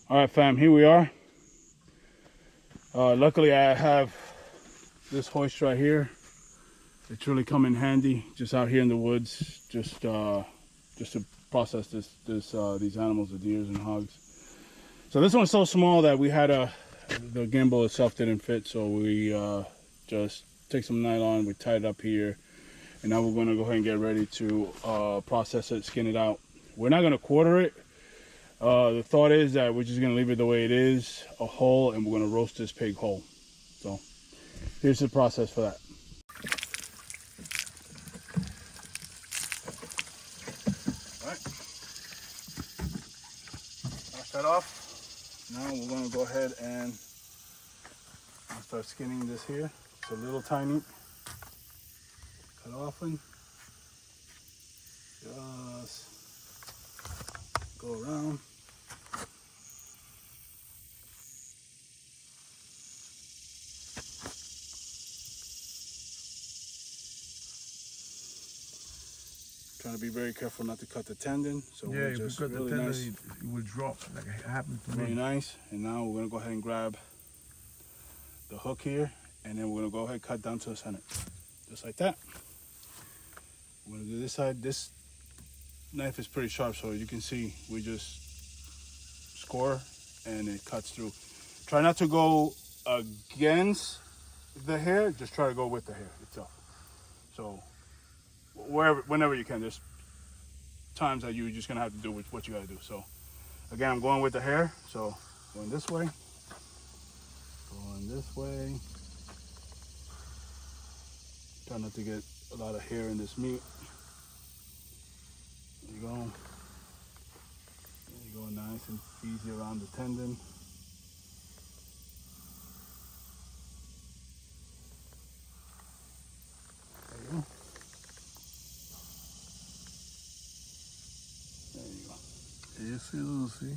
All right, fam, here we are. Luckily, I have this hoist right here. It's really come in handy just out here in the woods, just to process these animals, the deers and hogs. So this one's so small that we had the gimbal itself didn't fit, so we just take some nylon, we tied it up here, and now we're going to go ahead and get ready to process it, skin it out. We're not going to quarter it. The thought is that we're just going to leave it the way it is, a whole, and we're going to roast this pig whole. So here's the process for that. All right, wash that off. Now we're going to go ahead and start skinning this here. It's a little tiny. Cut often. Just go around. Trying to be very careful not to cut the tendon. So yeah, we're if just you cut really the tendon, nice. it will drop like it happened to Really me. nice. And now we're going to go ahead and grab the hook here, and then we're going to go ahead and cut down to the center. Just like that. We're going to do this side. This knife is pretty sharp, so you can see we just score and it cuts through. Try not to go against the hair, just try to go with the hair itself. So whenever you can, there's times that you're just gonna have to do what you gotta do. So again, I'm going with the hair, so going this way, try not to get a lot of hair in this meat. There you go. There you go, nice and easy around the tendon. There you go. There you go. Easy, Lucy.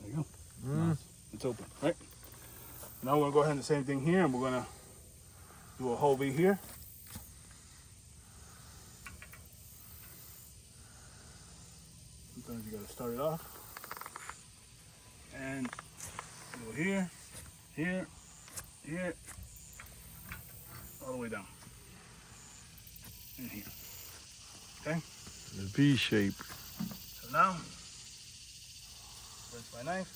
There you go. Nice. It's open, right? Now we're gonna go ahead and do the same thing here, and we're gonna do a whole V here. Sometimes you gotta start it off. And go here, here, here, all the way down. And here. Okay? The V shape. So now, rinse my knife.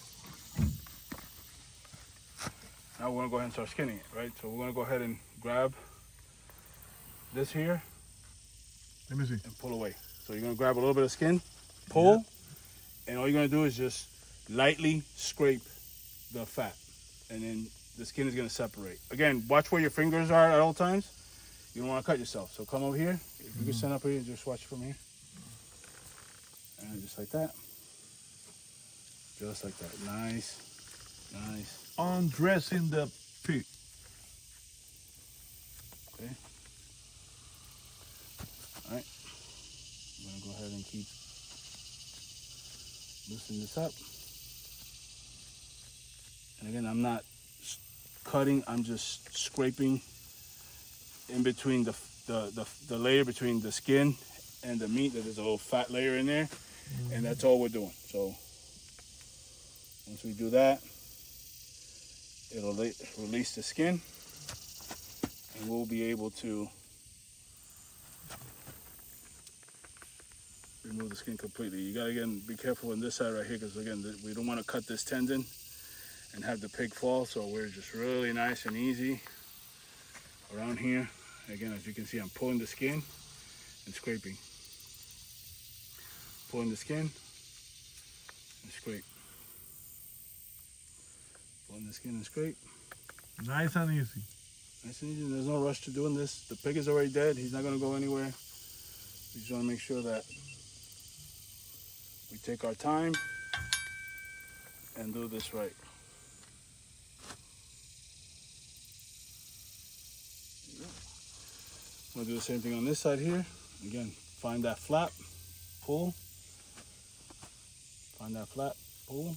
Now we're gonna go ahead and start skinning it, right? So we're gonna go ahead and grab this here Let me see. and pull away. So you're gonna grab a little bit of skin, pull, and all you're gonna do is just lightly scrape the fat, and then the skin is gonna separate. Again, watch where your fingers are at all times. You don't wanna cut yourself. So come over here. If you can stand up here, just watch from here. And just like that. Just like that. Nice, nice. Undressing the pig. Okay. All right. I'm gonna go ahead and keep loosening this up. And again, I'm not cutting. I'm just scraping in between the layer between the skin and the meat. There's a little fat layer in there, and that's all we're doing. So once we do that, it'll release the skin, and we'll be able to remove the skin completely. You gotta, again, be careful on this side right here, because again, we don't want to cut this tendon and have the pig fall. So we're just really nice and easy around here. Again, as you can see, I'm pulling the skin and scraping. Pulling the skin and scrape. Pulling the skin and scrape. Nice and easy. Nice and easy. There's no rush to doing this. The pig is already dead. He's not going to go anywhere. We just want to make sure that we take our time and do this right. I'm going to do the same thing on this side here. Again, find that flap, pull. Find that flap, pull.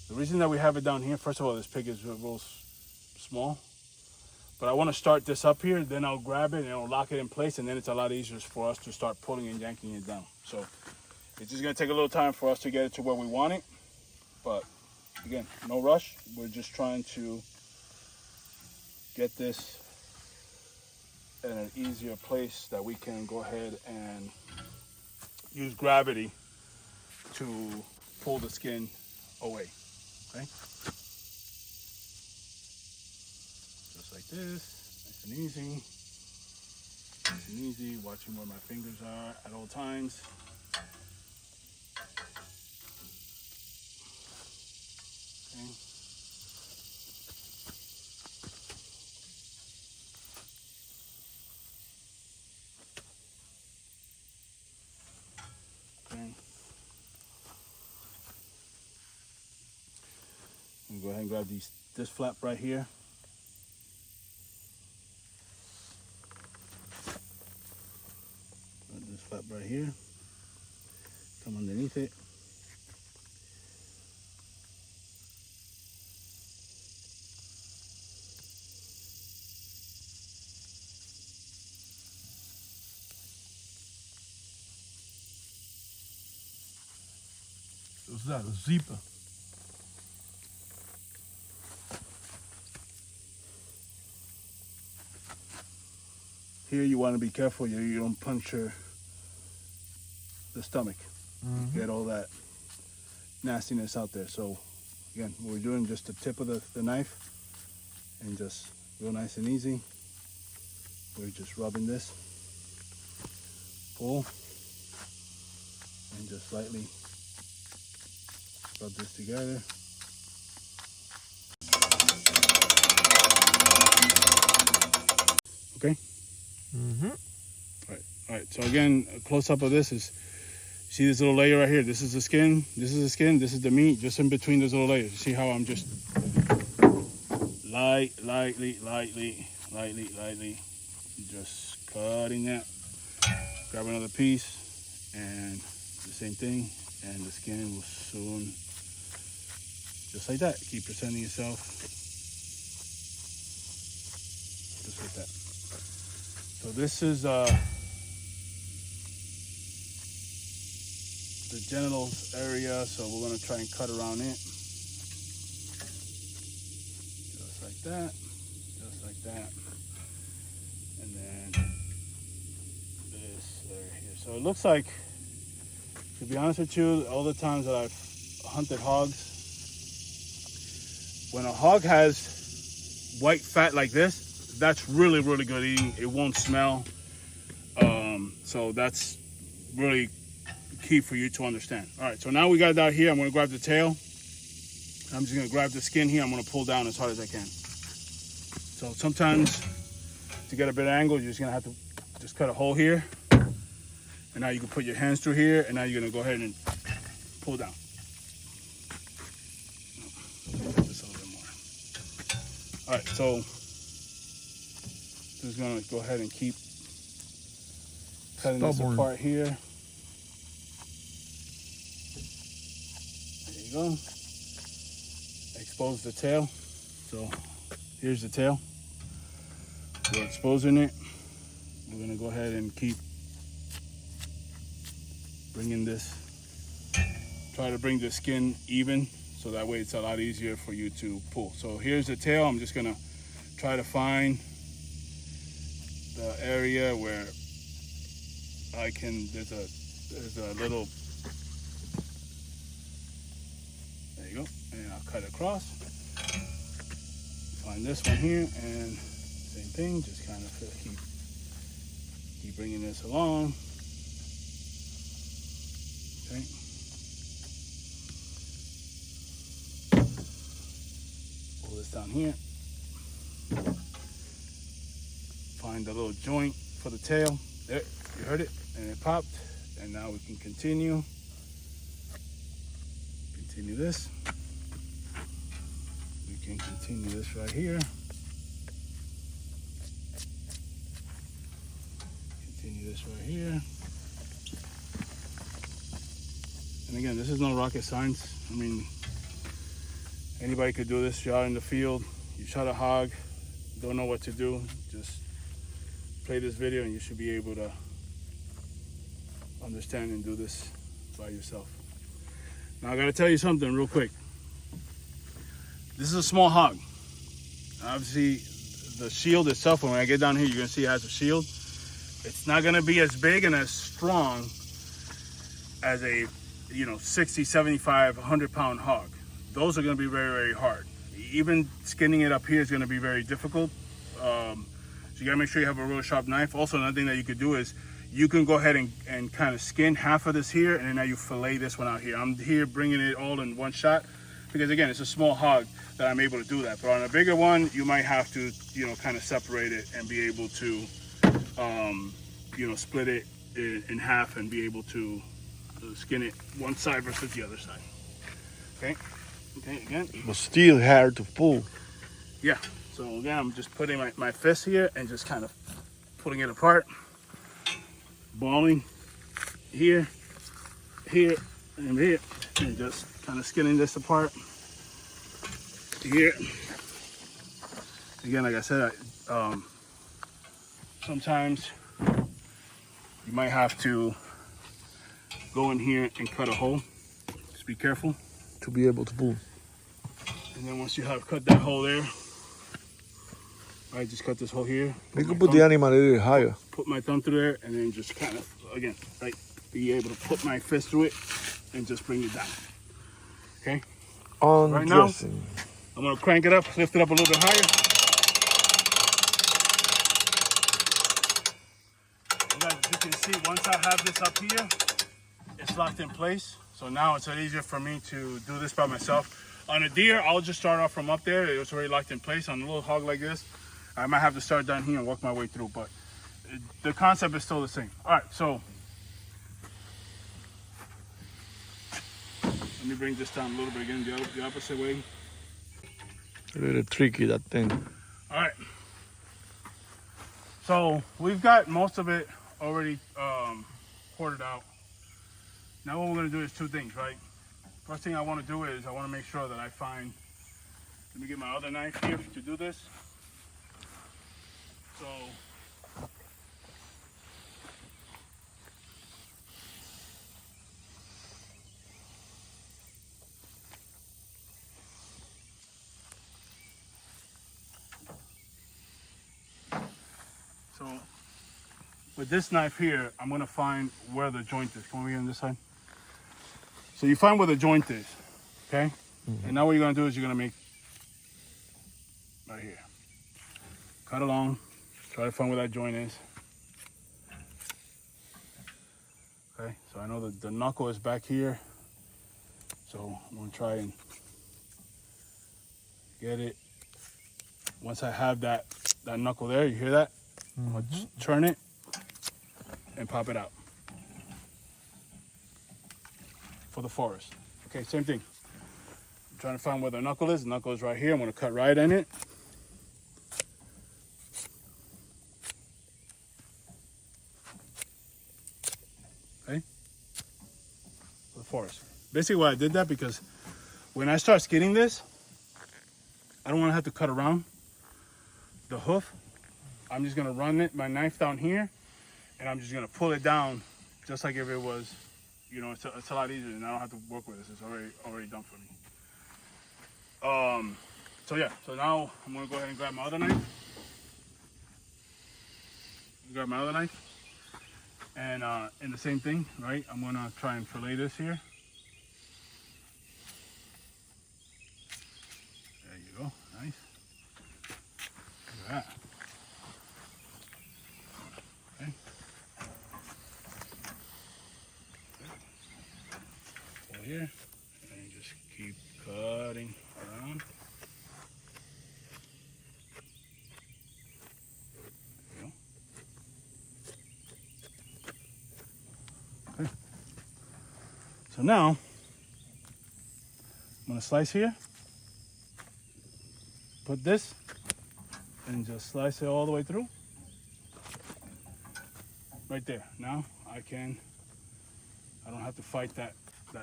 The The reason that we have it down here, first of all, this pig is real small. But I want to start this up here, then I'll grab it and I'll lock it in place, and then it's a lot easier for us to start pulling and yanking it down. So it's just going to take a little time for us to get it to where we want it. But again, no rush. We're just trying to get this in an easier place that we can go ahead and use gravity to pull the skin away. Okay? Just like this, nice and easy. Nice and easy, watching where my fingers are at all times. Okay. Okay. And go ahead and grab this flap right here. Grab this flap right here. Come underneath it. What's that? A zipper. Here you want to be careful you don't puncture the stomach. Get all that nastiness out there. So again, we're doing just the tip of the knife and just real nice and easy. We're just rubbing this, pull, and just lightly rub this together. Okay? All right, so again, a close-up of this is, see this little layer right here? This is the skin, this is the skin, this is the meat, just in between those little layers. You see how I'm just lightly, just cutting that. Grab another piece, and the same thing, and the skin will soon, just like that, keep presenting yourself, just like that. So this is the genitals area, so we're going to try and cut around it. Just like that, just like that. And then this area here. So it looks like, to be honest with you, all the times that I've hunted hogs, when a hog has white fat like this, that's really, really good eating. It won't smell. So that's really key for you to understand. All right, so now we got it out here. I'm going to grab the tail. I'm just going to grab the skin here. I'm going to pull down as hard as I can. So sometimes to get a better angle, you're just going to have to just cut a hole here. And now you can put your hands through here, and now you're going to go ahead and pull down. Just a little bit more. All right, so just going to go ahead and keep cutting this apart here. There you go. Expose the tail. So here's the tail. We're exposing it. We're going to go ahead and keep bringing this. Try to bring the skin even, so that way it's a lot easier for you to pull. So here's the tail. I'm just going to try to find the area where I can, there's a little, there you go, and I'll cut across. Find this one here, and same thing, just kind of keep bringing this along. Okay. Pull this down here. Find the little joint for the tail. There, you heard it, and it popped. And now we can continue. Continue this. We can continue this right here. Continue this right here. And again, this is no rocket science. I mean, Anybody could do this. You're out in the field, you shot a hog, don't know what to do, just play this video and you should be able to understand and do this by yourself. Now I gotta tell you something real quick. This is a small hog. Obviously the shield itself, when I get down here, you're gonna see it has a shield. It's not gonna be as big and as strong as a 60, 75, 100 pound hog. Those are gonna be very, very hard. Even skinning it up here is gonna be very difficult. So you gotta make sure you have a real sharp knife. Also, another thing that you could do is you can go ahead and kind of skin half of this here, and then now you fillet this one out here. I'm here bringing it all in one shot because again, it's a small hog that I'm able to do that. But on a bigger one, you might have to, kind of separate it and be able to, split it in half and be able to skin it one side versus the other side. Okay, again. But still hard to pull. Yeah, so again, I'm just putting my fist here and just kind of pulling it apart. Balling here, and here, and just kind of skinning this apart here. Again, like I said, sometimes you might have to go in here and cut a hole. Just be careful. To be able to pull. And then once you have cut that hole there, I just cut this hole here. You can put the animal a little higher. Put my thumb through there and then just kind of, again, be able to put my fist through it and just bring it down. Okay? Right now, I'm gonna crank it up, lift it up a little bit higher. And guys, as you can see, once I have this up here, it's locked in place. So now it's a lot easier for me to do this by myself. On a deer, I'll just start off from up there. It's already locked in place. On a little hog like this, I might have to start down here and work my way through, but the concept is still the same. All right, so let me bring this down a little bit again, the opposite way. A little tricky, that thing. All right. So we've got most of it already quartered out. Now what we're gonna do is two things, right? First thing I wanna do is I wanna make sure that I find, let me get my other knife here to do this. So with this knife here, I'm gonna find where the joint is. Come over here on this side. So you find where the joint is, okay? And now what you're gonna do is you're gonna make right here. Cut along, try to find where that joint is. Okay, so I know that the knuckle is back here. So I'm gonna try and get it. Once I have that knuckle there, you hear that? I'm gonna turn it and pop it out for the forest. Okay, same thing. I'm trying to find where the knuckle is. The knuckle is right here. I'm gonna cut right in it. Okay, for the forest. Basically why I did that, because when I start skinning this, I don't wanna have to cut around the hoof. I'm just gonna run my knife down here, and I'm just gonna pull it down, just like if it was, it's a lot easier, and I don't have to work with this. It's already done for me. So yeah. So now I'm gonna go ahead and grab my other knife. And in the same thing, right? I'm gonna try and fillet this here. There you go. Nice. Look at that. Here, and just keep cutting around. There you go. Okay. So now I'm gonna slice here, put this, and just slice it all the way through. Right there. Now I don't have to fight that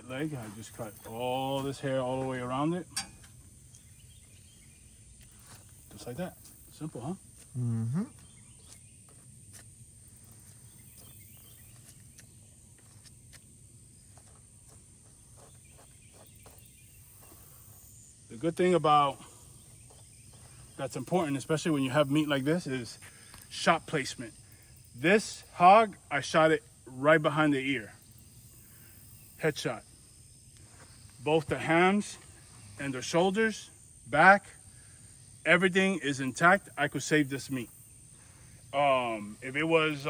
leg. I just cut all this hair all the way around it. Just like that. Simple, huh? Mm-hmm. The good thing about that's important, especially when you have meat like this, is shot placement. This hog, I shot it right behind the ear. Headshot. Both the hams and the shoulders, back, everything is intact. I could save this meat. If it was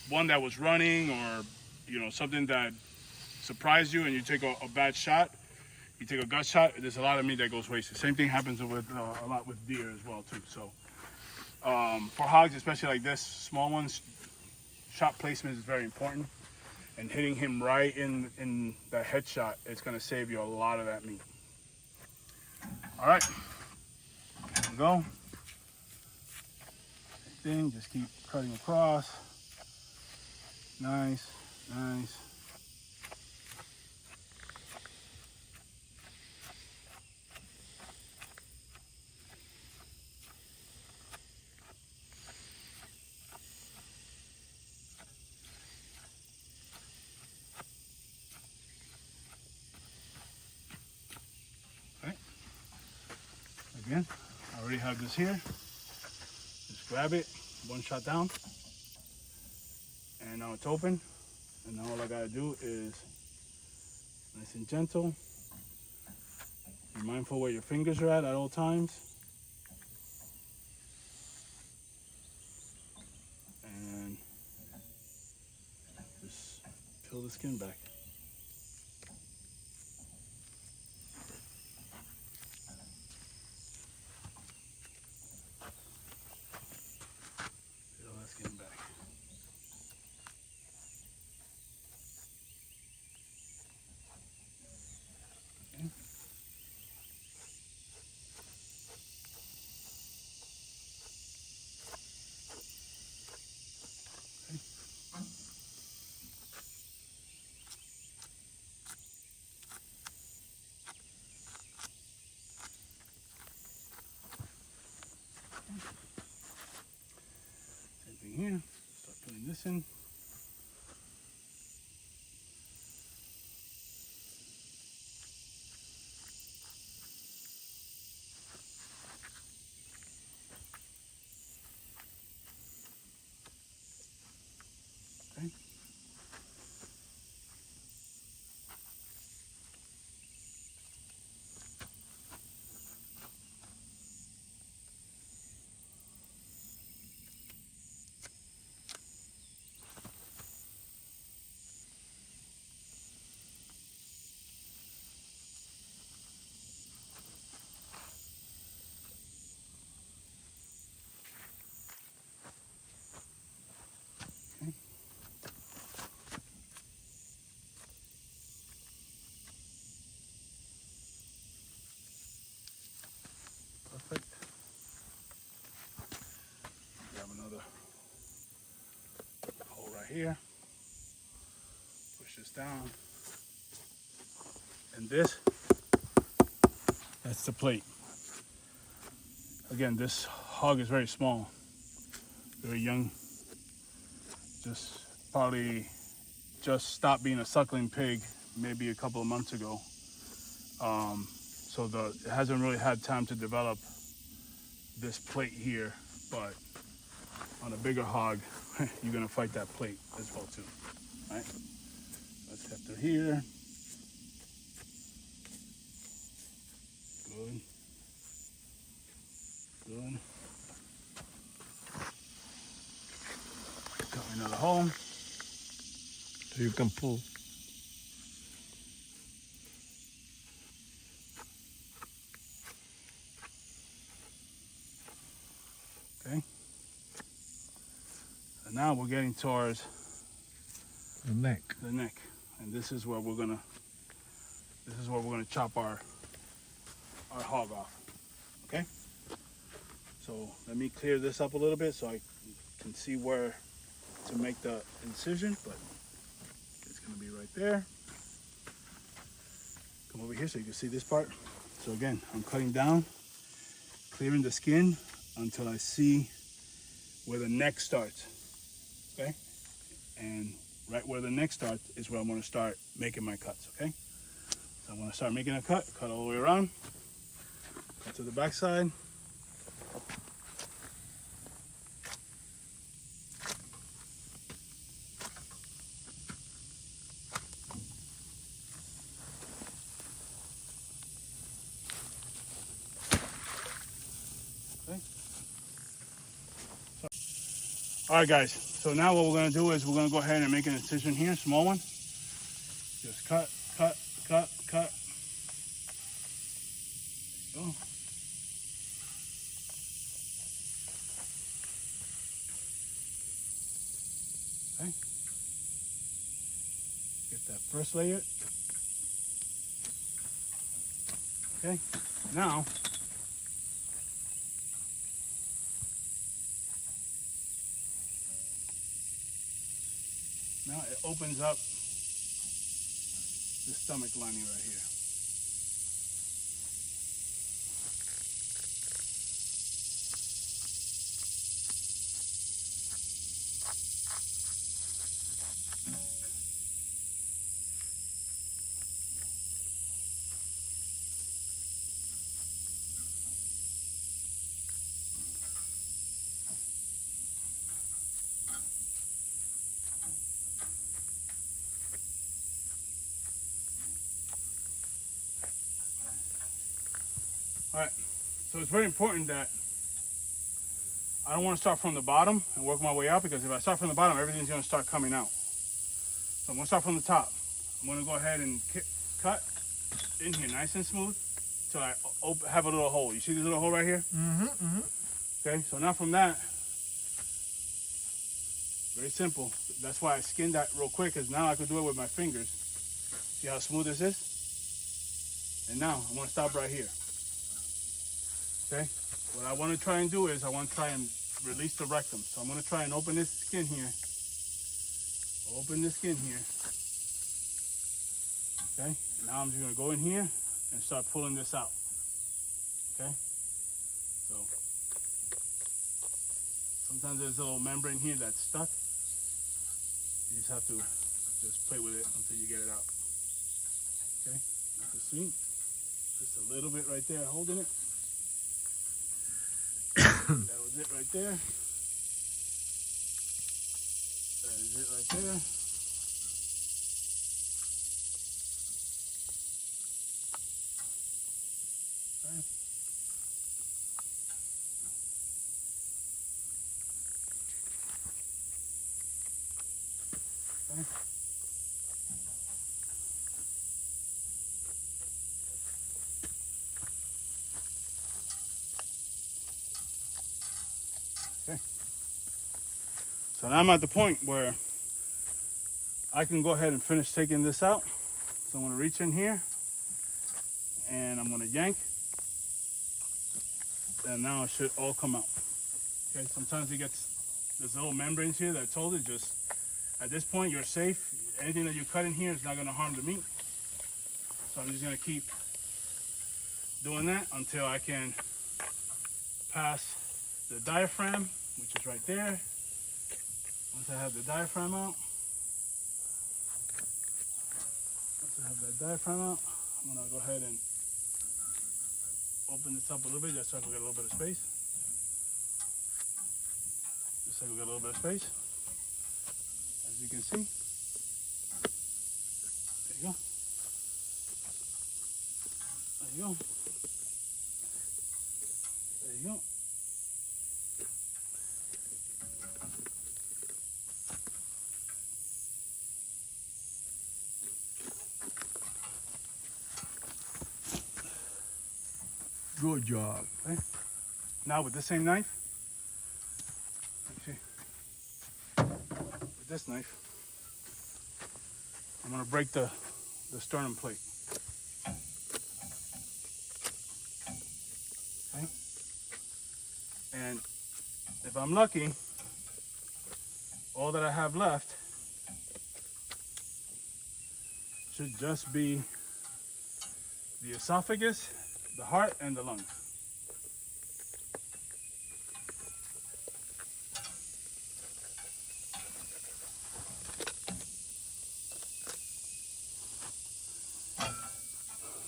one that was running, or something that surprised you and you take a bad shot, you take a gut shot, there's a lot of meat that goes wasted. Same thing happens with a lot with deer as well too. So for hogs, especially like this, small ones, shot placement is very important. And hitting him right in the headshot, it's gonna save you a lot of that meat. All right, there we go. Thing, just keep cutting across. Nice, nice. Okay. Again, I already have this here. Just grab it, one shot down, and now it's open. And now all I gotta do is nice and gentle. Be mindful where your fingers are at all times. And just peel the skin back. Peel that skin back. Okay. Same thing here. Start putting this in. Okay. Okay. Perfect. Grab another hole right here. Push this down. And this, that's the plate. Again, this hog is very small, very young. Probably just stopped being a suckling pig maybe a couple of months ago. So it hasn't really had time to develop this plate here, but on a bigger hog, you're gonna fight that plate as well too, right? Let's get through here. Good. Good. Cut another hole. So you can pull. Okay. And now we're getting towards The neck. the neck, and this is where we're gonna chop our hog off. Okay. So let me clear this up a little bit so I can see where to make the incision, but it's gonna be right there. Come over here so you can see this part. So again, I'm cutting down clearing the skin until I see where the neck starts, okay? And right where the neck starts is where I'm gonna start making my cuts, okay? So I'm gonna start making a cut all the way around, cut to the back side. Okay. All right, guys, so now what we're gonna do is we're gonna go ahead and make an incision here, small one. Just cut, cut, cut, cut. There you go. Okay. Get that first layer. Okay. Now, it opens up the stomach lining right here. All right, so it's very important that I don't want to start from the bottom and work my way out, because if I start from the bottom, everything's going to start coming out. So I'm going to start from the top. I'm going to go ahead and cut in here nice and smooth till I have a little hole. You see this little hole right here? Okay, so now from that, very simple. That's why I skinned that real quick, because now I could do it with my fingers. See how smooth this is? And now I'm going to stop right here. Okay, what I want to try and do is I want to try and release the rectum. So I'm going to try and open this skin here. Open this skin here. Okay, and now I'm just going to go in here and start pulling this out. Okay, so sometimes there's a little membrane here that's stuck. You just have to just play with it until you get it out. Okay, you can see just a little bit right there holding it. That was it right there. That is it right there. Okay. Okay. Okay. So now I'm at the point where I can go ahead and finish taking this out. So I'm going to reach in here and I'm going to yank, and now it should all come out. Okay, sometimes it gets, there's little membranes here that hold it. Just at this point you're safe. Anything that you cut in here is not going to harm the meat. So I'm just going to keep doing that until I can pass the diaphragm, which is right there. Once I have the diaphragm out, I'm gonna go ahead and open this up a little bit, just so I can get a little bit of space. Just so I can get a little bit of space. As you can see. There you go. There you go. There you go. Good job. Okay. Now with the same knife, with this knife, I'm gonna break the sternum plate. Okay. And if I'm lucky, all that I have left should just be the esophagus, the heart, and the lungs.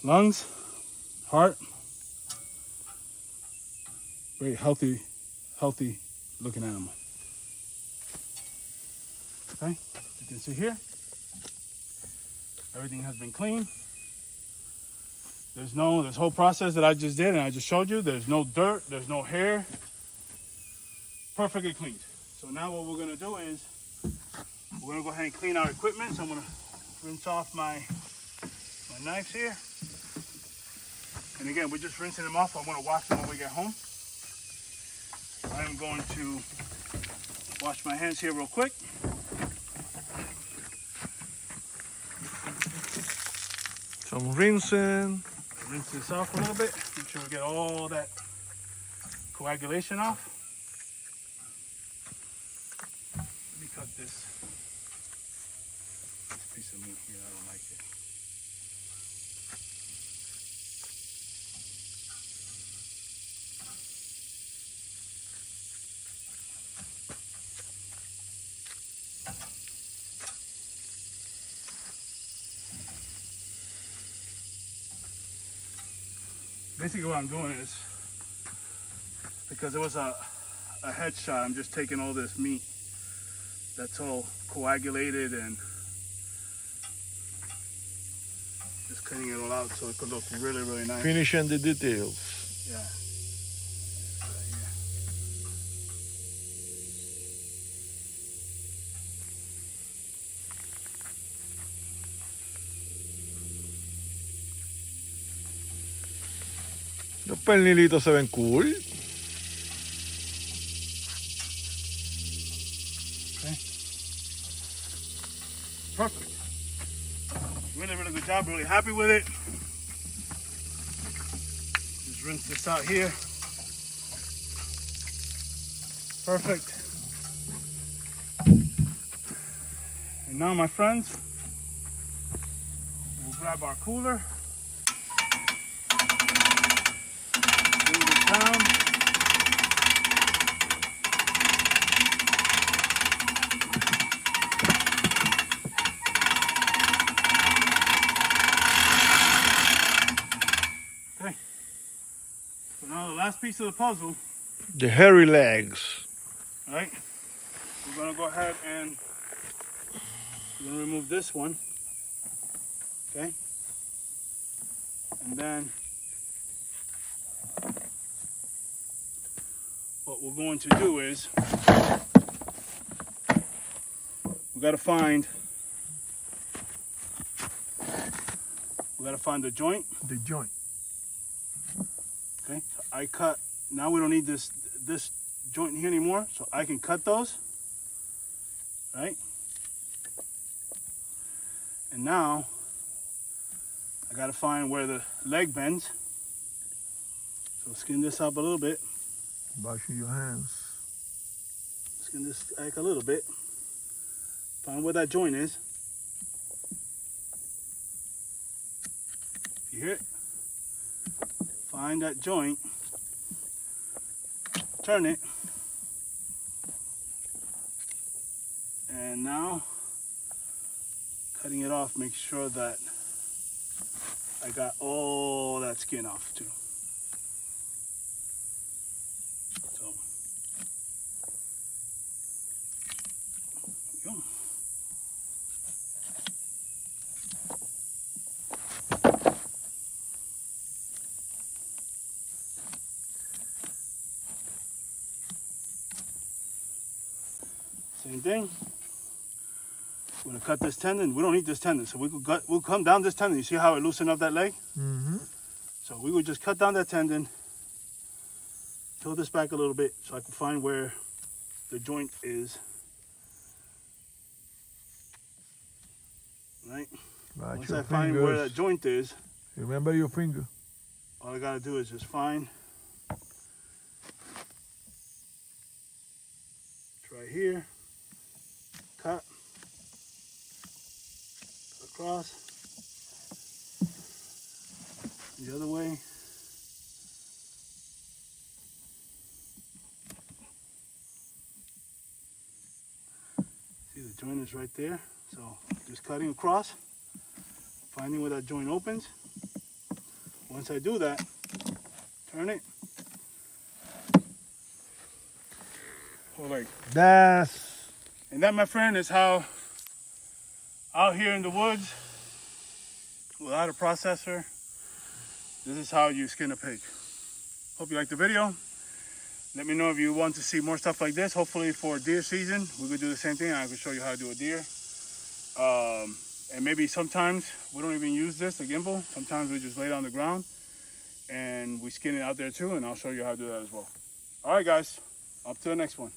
lungs, heart. Very healthy looking animal. Okay, you can see here, everything has been cleaned. This whole process that I just did and I just showed you, there's no dirt, there's no hair, perfectly cleaned. So now what we're gonna do is, we're gonna go ahead and clean our equipment. So I'm gonna rinse off my knives here. And again, we're just rinsing them off. I'm gonna wash them when we get home. I am going to wash my hands here real quick. Some rinsing. Rinse this off a little bit. Make sure we get all that coagulation off. Let me cut this piece of meat here. I don't like it. Basically what I'm doing is, because it was a headshot, I'm just taking all this meat that's all coagulated and just cutting it all out so it could look really, really nice. Finishing the details. Yeah. Los pernilitos se ven cool. Okay. Perfect. Really, really good job. Really happy with it. Just rinse this out here. Perfect. And now, my friends, we'll grab our cooler. Bring this down. Okay. So now the last piece of the puzzle. The hairy legs. All right. We're gonna go ahead and we're gonna remove this one. Okay. And then what we're going to do is we gotta find the joint. The joint. Okay. So I cut. Now we don't need this joint here anymore, so I can cut those. Right. And now I gotta find where the leg bends. So skin this up a little bit. Washing your hands. Skin this back a little bit. Find where that joint is. You hear it? Find that joint. Turn it. And now, cutting it off, make sure that I got all that skin off too. So, there you go. Same thing. We're gonna cut this tendon. We don't need this tendon, so we'll come down this tendon. You see how it loosened up that leg? Mm-hmm. So we would just cut down that tendon, peel this back a little bit so I can find where the joint is. Right? Once I find where that joint is, remember your finger. all I gotta do is just find. It's right here. Cut. Across. The other way. See, the joint is right there. So just cutting across, finding where that joint opens. once I do that, turn it. Hold like, and that, my friend, is how out here in the woods, without a processor, this is how you skin a pig. Hope you liked the video. Let me know if you want to see more stuff like this. Hopefully for deer season, we could do the same thing. I could show you how to do a deer. And maybe sometimes we don't even use this, the gimbal. Sometimes we just lay it on the ground and we skin it out there too, and I'll show you how to do that as well. All right, guys, up to the next one.